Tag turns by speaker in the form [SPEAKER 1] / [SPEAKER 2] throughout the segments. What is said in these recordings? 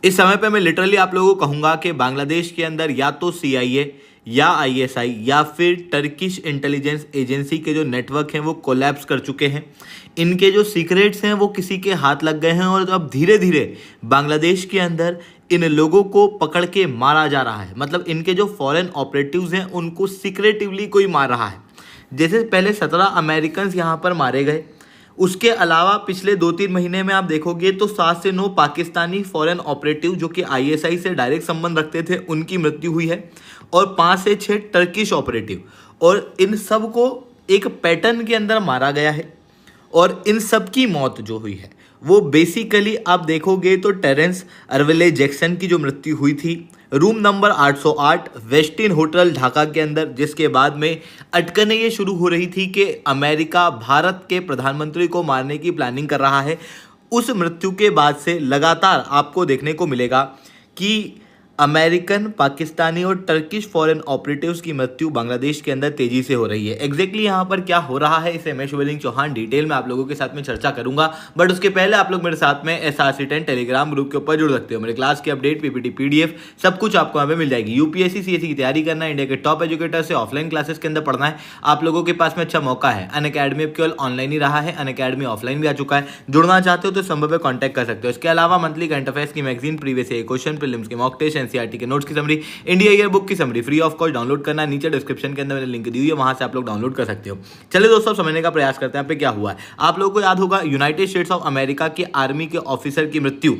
[SPEAKER 1] इस समय पे मैं लिटरली आप लोगों को कहूंगा कि बांग्लादेश के अंदर या तो CIA या ISI या फिर टर्किश इंटेलिजेंस एजेंसी के जो नेटवर्क हैं वो कोलैप्स कर चुके हैं। इनके जो सीक्रेट्स हैं वो किसी के हाथ लग गए हैं और अब धीरे धीरे बांग्लादेश के अंदर इन लोगों को पकड़ के मारा जा रहा है। मतलब इनके जो फॉरेन ऑपरेटिव्स हैं उनको सीक्रेटिवली कोई मार रहा है। जैसे पहले 17 अमेरिकन यहाँ पर मारे गए, उसके अलावा पिछले 2-3 महीने में आप देखोगे तो 7 से 9 पाकिस्तानी फॉरेन ऑपरेटिव जो कि ISI से डायरेक्ट संबंध रखते थे उनकी मृत्यु हुई है, और 5 से 6 टर्किश ऑपरेटिव, और इन सब को एक पैटर्न के अंदर मारा गया है। और इन सब की मौत जो हुई है वो बेसिकली आप देखोगे तो टेरेंस अरवेले जैक्सन की जो मृत्यु हुई थी room number 808 Westin hotel Dhaka के अंदर, जिसके बाद में अटकनें ये शुरू हो रही थी कि अमेरिका भारत के प्रधानमंत्री को मारने की प्लानिंग कर रहा है। उस मृत्यु के बाद से लगातार आपको देखने को मिलेगा कि अमेरिकन, पाकिस्तानी और टर्किश फॉरेन ऑपरेटिव्स की मृत्यु बांग्लादेश के अंदर तेजी से हो रही है। एग्जैक्टली यहाँ पर क्या हो रहा है इसे मैं शिवलिंग चौहान डिटेल में आप लोगों के साथ में चर्चा करूंगा, बट उसके पहले आप लोग मेरे साथ में SRC10 टेलीग्राम ग्रुप के ऊपर जुड़ सकते हो। मेरे क्लास की अपडेट, PPT, PDF सब कुछ आपको यहाँ पे मिल जाएगी। UPSC CSE की तैयारी करना है, इंडिया के टॉप एजुकेटर से ऑफलाइन क्लासेस के अंदर पढ़ना है, आप लोगों के पास में अच्छा मौका है। अनअकैडमी अब केवल ऑनलाइन ही रहा है, अनअकैडमी ऑफलाइन भी आ चुका है। जुड़ना चाहते हो तो इस नंबर पर कॉन्टैक्ट कर सकते हो। इसके अलावा मंथली करंट अफेयर्स की magazine, previous year question, prelims के मॉक टेस्ट, NCERT के नोट्स की इंडिया ईयर बुक की summary free of cost download करना है, नीचे डिस्क्रिप्शन के अंदर मैंने लिंक दी हुई है, वहां से आप लोग डाउनलोड कर सकते हो। चलिए दोस्तों समझने का प्रयास करते हैं यहाँ पे क्या हुआ है। आप लोगों को याद होगा यूनाइटेड स्टेट्स ऑफ अमेरिका के आर्मी के ऑफिसर की मृत्यु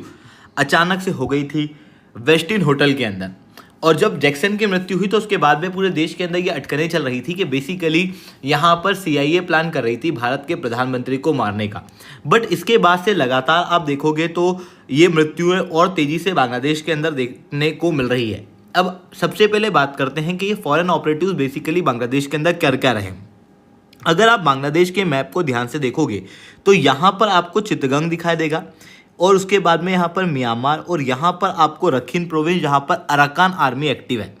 [SPEAKER 1] अचानक से हो गई थी वेस्टिन होटल के अंदर, और जब जैक्सन की मृत्यु हुई तो उसके बाद में पूरे देश के अंदर ये अटकलें चल रही थी कि बेसिकली यहाँ पर CIA प्लान कर रही थी भारत के प्रधानमंत्री को मारने का। बट इसके बाद से लगातार आप देखोगे तो ये मृत्युएं और तेजी से बांग्लादेश के अंदर देखने को मिल रही है। अब सबसे पहले बात करते हैं कि ये फॉरेन ऑपरेटिव्स बेसिकली बांग्लादेश के अंदर कर क्या रहे हैं। अगर आप बांग्लादेश के मैप को ध्यान से देखोगे तो यहाँ पर आपको चिटगांग दिखाई देगा, और उसके बाद में यहाँ पर म्यांमार, और यहाँ पर आपको रखीन प्रोविंस जहाँ पर अराकान आर्मी एक्टिव है,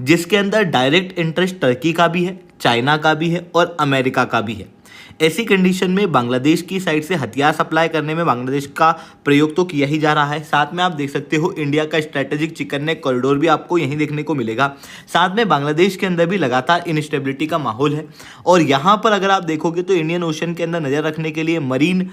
[SPEAKER 1] जिसके अंदर डायरेक्ट इंटरेस्ट टर्की का भी है, चाइना का भी है और अमेरिका का भी है। ऐसी कंडीशन में बांग्लादेश की साइड से हथियार सप्लाई करने में बांग्लादेश का प्रयोग तो किया ही जा रहा है। साथ में आप देख सकते हो इंडिया का स्ट्रेटेजिक चिकन नेक कॉरिडोर भी आपको यहीं देखने को मिलेगा। साथ में बांग्लादेश के अंदर भी लगातार इनस्टेबिलिटी का माहौल है, और यहाँ पर अगर आप देखोगे तो इंडियन ओशन के अंदर नज़र रखने के लिए, मरीन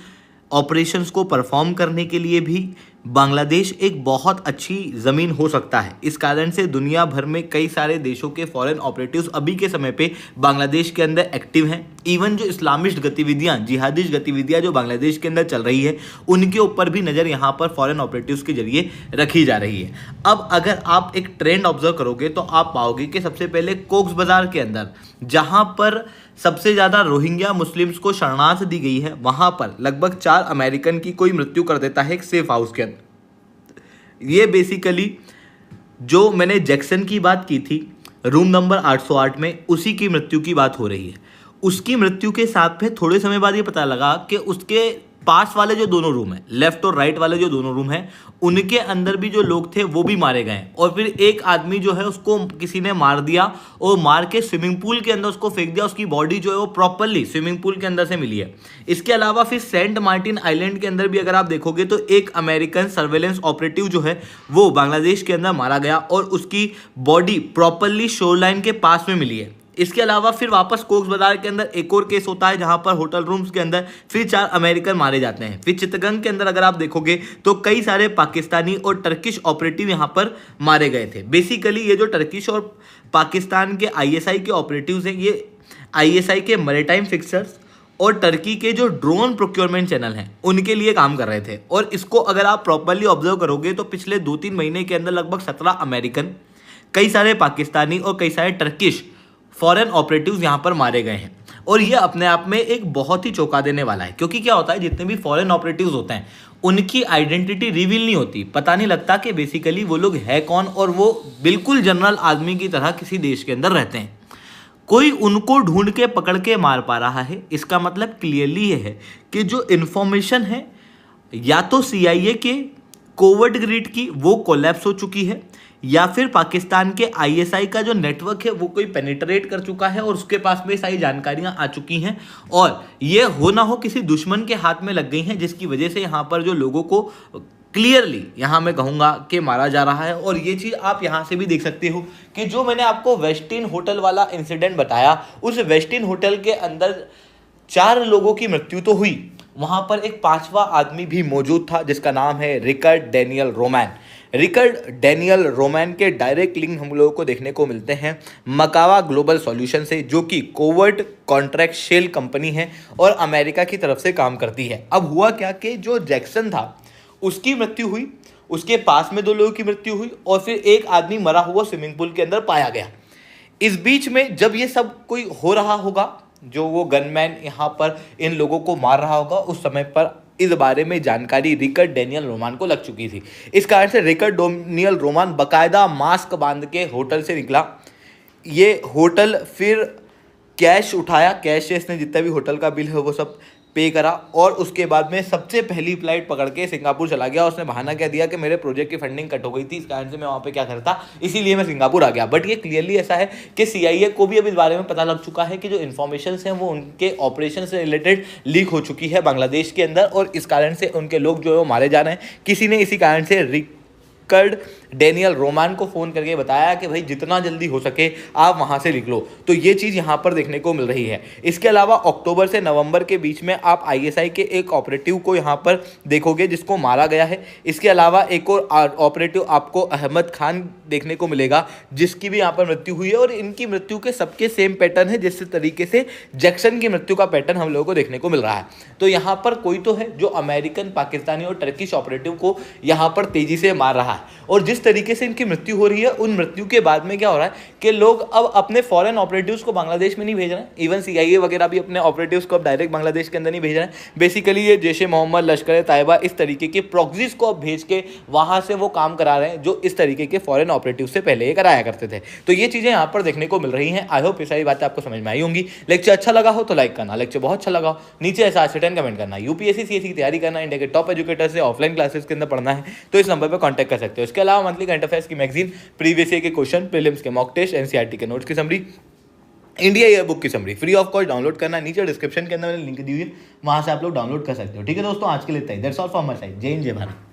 [SPEAKER 1] ऑपरेशंस को परफॉर्म करने के लिए भी बांग्लादेश एक बहुत अच्छी ज़मीन हो सकता है। इस कारण से दुनिया भर में कई सारे देशों के फॉरेन ऑपरेटिव्स अभी के समय पे बांग्लादेश के अंदर एक्टिव हैं। इवन जो इस्लामिस्ट गतिविधियां, जिहादिस्ट गतिविधियां जो बांग्लादेश के अंदर चल रही है, उनके ऊपर भी नज़र यहाँ पर फॉरेन ऑपरेटिव्स के जरिए रखी जा रही है। अब अगर आप एक ट्रेंड ऑब्जर्व करोगे तो आप पाओगे कि सबसे पहले कोक्स बाजार के अंदर, जहाँ पर सबसे ज़्यादा रोहिंग्या मुस्लिम्स को शरणार्थ दी गई है, वहाँ पर लगभग 4 अमेरिकन की कोई मृत्यु कर देता है एक सेफ हाउस के अंदर। ये बेसिकली जो मैंने जैक्सन की बात की थी रूम नंबर 808 में, उसी की मृत्यु की बात हो रही है। उसकी मृत्यु के साथ में थोड़े समय बाद ये पता लगा कि उसके पास वाले जो दोनों रूम हैं, लेफ्ट और राइट वाले जो दोनों रूम हैं, उनके अंदर भी जो लोग थे वो भी मारे गए, और फिर एक आदमी जो है उसको किसी ने मार दिया और मार के स्विमिंग पूल के अंदर उसको फेंक दिया। उसकी बॉडी जो है वो प्रॉपरली स्विमिंग पूल के अंदर से मिली है। इसके अलावा फिर सेंट मार्टिन आइलैंड के अंदर भी अगर आप देखोगे तो एक अमेरिकन सर्वेलेंस ऑपरेटिव जो है वो बांग्लादेश के अंदर मारा गया, और उसकी बॉडी प्रॉपरली शोर लाइन के पास में मिली है। इसके अलावा फिर वापस कोक्स बाजार के अंदर एक और केस होता है जहां पर होटल रूम्स के अंदर फिर 4 अमेरिकन मारे जाते हैं। फिर चिटगांग के अंदर अगर आप देखोगे तो कई सारे पाकिस्तानी और टर्किश ऑपरेटिव यहां पर मारे गए थे। बेसिकली ये जो टर्किश और पाकिस्तान के ISI के ऑपरेटिव्स हैं, ये ISI के मैरीटाइम फिक्सर्स और टर्की के जो ड्रोन प्रोक्योरमेंट चैनल हैं उनके लिए काम कर रहे थे। और इसको अगर आप प्रॉपरली ऑब्जर्व करोगे तो पिछले 2-3 महीने के अंदर लगभग 17 अमेरिकन, कई सारे पाकिस्तानी और कई सारे टर्किश फॉरेन ऑपरेटिव्स यहाँ पर मारे गए हैं। और ये अपने आप में एक बहुत ही चौंका देने वाला है, क्योंकि क्या होता है जितने भी फॉरेन ऑपरेटिव्स होते हैं उनकी आइडेंटिटी रिवील नहीं होती, पता नहीं लगता कि बेसिकली वो लोग है कौन, और वो बिल्कुल जनरल आदमी की तरह किसी देश के अंदर रहते हैं। कोई उनको ढूंढ के पकड़ के मार पा रहा है। इसका मतलब क्लियरली ये है कि जो इन्फॉर्मेशन है या तो CIA के कोवर्ट ग्रिड की वो कोलैप्स हो चुकी है, या फिर पाकिस्तान के ISI का जो नेटवर्क है वो कोई पेनिट्रेट कर चुका है और उसके पास में सारी जानकारियां आ चुकी हैं, और ये हो ना हो किसी दुश्मन के हाथ में लग गई हैं, जिसकी वजह से यहाँ पर जो लोगों को क्लियरली यहाँ मैं कहूँगा कि मारा जा रहा है। और ये चीज़ आप यहाँ से भी देख सकते हो कि जो मैंने आपको वेस्टिन होटल वाला इंसिडेंट बताया, उस वेस्टिन होटल के अंदर 4 लोगों की मृत्यु तो हुई, वहाँ पर एक 5वां आदमी भी मौजूद था जिसका नाम है रिकर्ड डेनियल रोमैन। रिकर्ड डेनियल रोमैन के डायरेक्ट लिंक हम लोगों को देखने को मिलते हैं मकावा ग्लोबल सॉल्यूशन से, जो कि कोवर्ट कॉन्ट्रैक्ट शेल कंपनी है और अमेरिका की तरफ से काम करती है। अब हुआ क्या कि जो जैक्सन था उसकी मृत्यु हुई, उसके पास में 2 लोगों की मृत्यु हुई और फिर एक आदमी मरा हुआ स्विमिंग पूल के अंदर पाया गया। इस बीच में जब ये सब कोई हो रहा होगा, जो वो गनमैन यहाँ पर इन लोगों को मार रहा होगा, उस समय पर इस बारे में जानकारी रिकर्ड डेनियल रोमान को लग चुकी थी। इस कारण से रिकर्ड डेनियल रोमान बकायदा मास्क बांध के होटल से निकला। ये होटल फिर कैश उठाया, कैश से इसने जितना भी होटल का बिल है वो सब पे करा और उसके बाद में सबसे पहली फ्लाइट पकड़ के सिंगापुर चला गया। उसने बहाना क्या दिया कि मेरे प्रोजेक्ट की फंडिंग कट हो गई थी, इस कारण से मैं वहाँ पे क्या करता, इसीलिए मैं सिंगापुर आ गया। बट ये क्लियरली ऐसा है कि CIA को भी अब इस बारे में पता लग चुका है कि जो इन्फॉर्मेशन हैं वो उनके ऑपरेशन से रिलेटेड लीक हो चुकी है बांग्लादेश के अंदर, और इस कारण से उनके लोग जो है वो मारे जा रहे हैं। किसी ने इसी कारण से रिकर्ड डेनियल रोमान को फ़ोन करके बताया कि भाई जितना जल्दी हो सके आप वहाँ से निकलो। तो ये चीज़ यहाँ पर देखने को मिल रही है। इसके अलावा अक्टूबर से नवंबर के बीच में आप ISI के एक ऑपरेटिव को यहाँ पर देखोगे जिसको मारा गया है। इसके अलावा एक और ऑपरेटिव आपको अहमद खान देखने को मिलेगा जिसकी भी यहाँ पर मृत्यु हुई है, और इनकी मृत्यु के सबके सेम पैटर्न है जिस तरीके से जैक्सन की मृत्यु का पैटर्न हम लोगों को देखने को मिल रहा है। तो यहाँ पर कोई तो है जो अमेरिकन, पाकिस्तानी और टर्किश ऑपरेटिव को यहाँ पर तेजी से मार रहा है, और जिस तरीके से इनकी मृत्यु हो रही है उन मृत्यु के बाद में क्या हो रहा है कि लोग अब अपने फॉरेन ऑपरेटिव्स को बांग्लादेश में नहीं भेज रहे हैं। इवन CIA वगैरह भी अपने ऑपरेटिव्स को अब डायरेक्ट बांग्लादेश के अंदर नहीं भेज रहे हैं। बेसिकली ये जैश ए मोहम्मद, लश्कर तैयबा, इस तरीके के प्रॉक्सीज को अब भेज के वहाँ से वो काम करा रहे हैं जो इस तरीके के फॉरेन ऑपरेटिव से पहले ये कराया करते थे। तो ये चीज़ें यहाँ पर देखने को मिल रही हैं। आई होप ये सारी बातें आपको समझ में आई होंगी। लेक्चर अच्छा लगा हो तो लाइक करना, लेक्चर बहुत अच्छा लगा हो नीचे ऐसा 10 कमेंट करना। UPSC CSE की तैयारी करना, इंडिया के टॉप एजुकेटर से ऑफलाइन क्लासेस के अंदर पढ़ना है तो इस नंबर पर कॉन्टैक्ट कर सकते हो। इसके अलावा मंथली करंट अफेयर्स की मैगजीन, प्रीवियस ईयर के क्वेश्चन, प्रीलिम्स के मॉक टेस्ट, NCERT के नोट्स की समरी, इंडिया ईयर बुक की summary free of cost download करना, नीचे डिस्क्रिप्शन के अंदर मैंने लिंक दी हुई है, वहां से आप लोग डाउनलोड कर सकते हो। ठीक है दोस्तों, आज के लिए इतना ही। That's all from my side. जय हिंद, जय भारत।